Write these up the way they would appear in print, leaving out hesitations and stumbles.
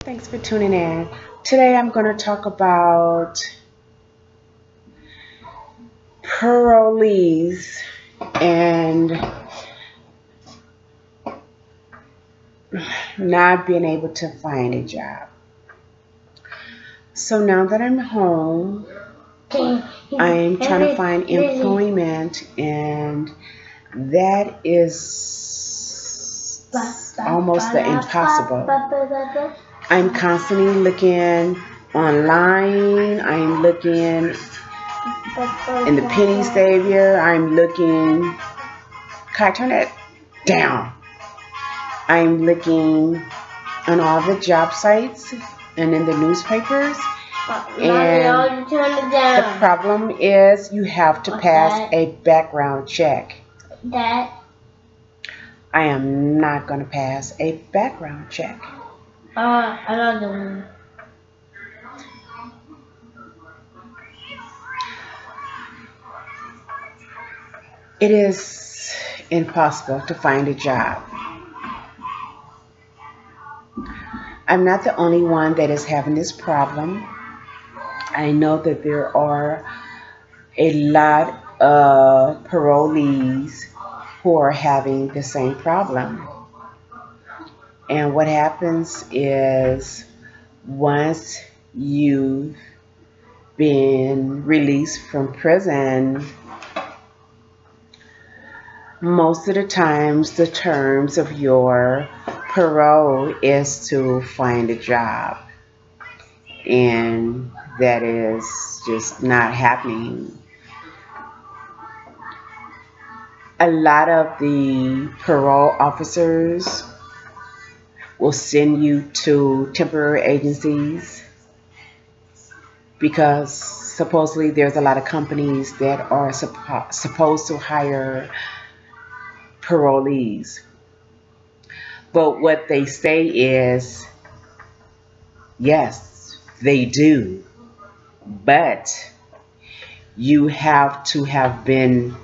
Thanks for tuning in. Today I'm going to talk about parolees and not being able to find a job. So now that I'm home, I'm trying to find employment, and that is almost the impossible. I'm constantly looking online. I'm looking in the Penny Savior. I'm looking. Can I turn it down? I'm looking on all the job sites and in the newspapers. And the problem is you have to pass a background check. I am not going to pass a background check. Another one. It is impossible to find a job. I'm not the only one that is having this problem. I know that there are a lot of parolees who are having the same problem. And what happens is once you've been released from prison, most of the times the terms of your parole is to find a job. And that is just not happening. A lot of the parole officers will send you to temporary agencies because supposedly there's a lot of companies that are supposed to hire parolees. But what they say is, yes, they do, but you have to have been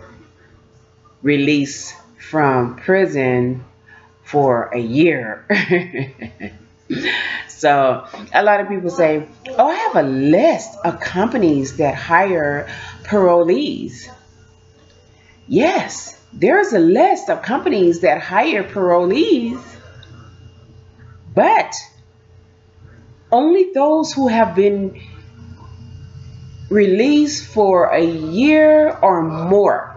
released from prison for a year. So a lot of people say, oh, I have a list of companies that hire parolees. Yes, there's a list of companies that hire parolees, but only those who have been released for a year or more.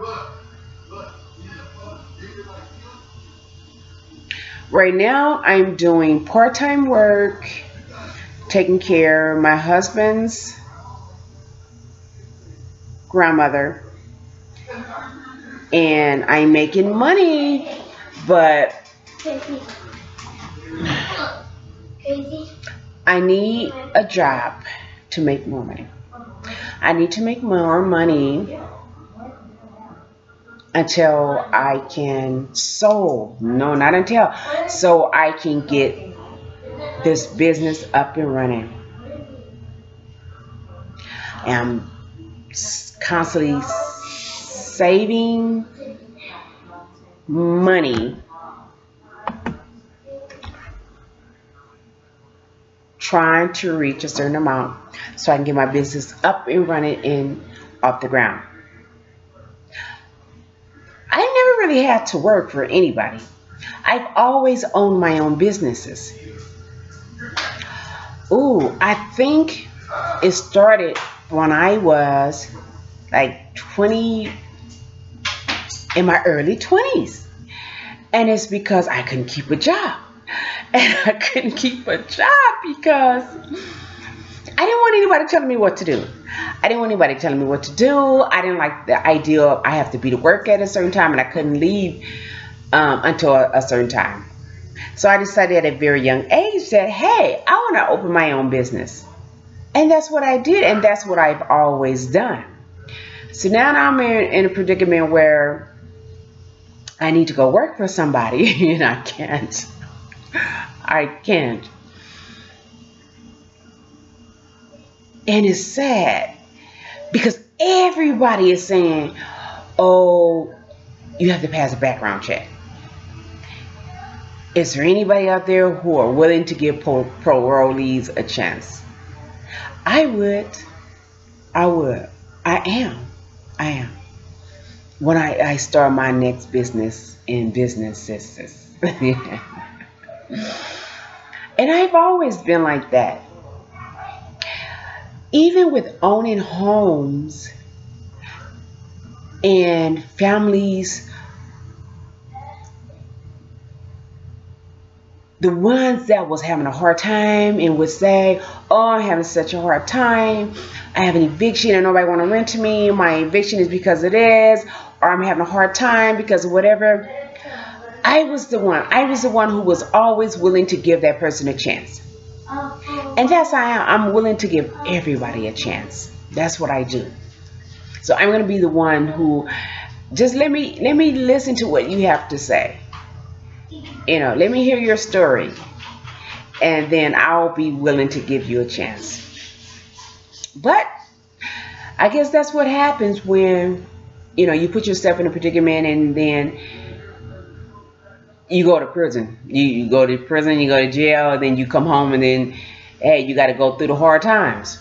Right now, I'm doing part-time work, taking care of my husband's grandmother, and I'm making money, but I need a job to make more money. I need to make more money until I can so I can get this business up and running. I'm constantly saving money, trying to reach a certain amount so I can get my business up and running and off the ground. I never really had to work for anybody. I've always owned my own businesses. I think it started when I was like 20, in my early 20s. And it's because I couldn't keep a job. And I couldn't keep a job because I didn't want anybody telling me what to do. I didn't want anybody telling me what to do. I didn't like the idea of I have to be to work at a certain time and I couldn't leave until a certain time. So I decided at a very young age that, hey, I want to open my own business. And that's what I did, and that's what I've always done. So now I'm in a predicament where I need to go work for somebody, and I can't. I can't. And it's sad because everybody is saying, oh, you have to pass a background check. Is there anybody out there who are willing to give parolees a chance? I would. I would. I am. When I start my next business in businesses. And I've always been like that. Even with owning homes and families, the ones that was having a hard time and would say, oh, I'm having such a hard time, I have an eviction and nobody want to rent to me, my eviction is because of this, or I'm having a hard time because of whatever. I was the one who was always willing to give that person a chance. And that's how I am. I'm willing to give everybody a chance. That's what I do. So I'm going to be the one who, just let me listen to what you have to say. You know, let me hear your story, and then I'll be willing to give you a chance. But I guess that's what happens when, you know, you put yourself in a predicament and then you go to prison. You go to prison, you go to jail, and then you come home, and then, hey, you got to go through the hard times.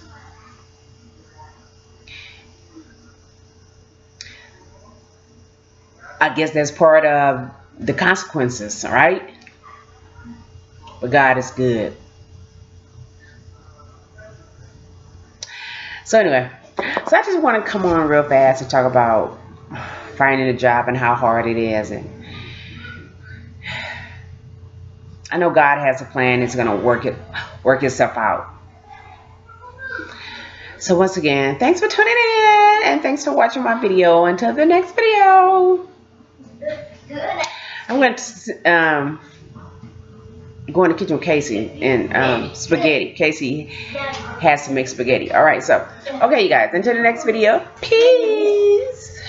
I guess that's part of the consequences, all right? But God is good. So anyway, so I just want to come on real fast and talk about finding a job and how hard it is. And I know God has a plan. It's going to work itself out. So once again, thanks for tuning in, and thanks for watching my video. Until the next video. I'm going to go in the kitchen with Casey and spaghetti. Casey has to make spaghetti. All right, so okay, you guys. Until the next video. Peace.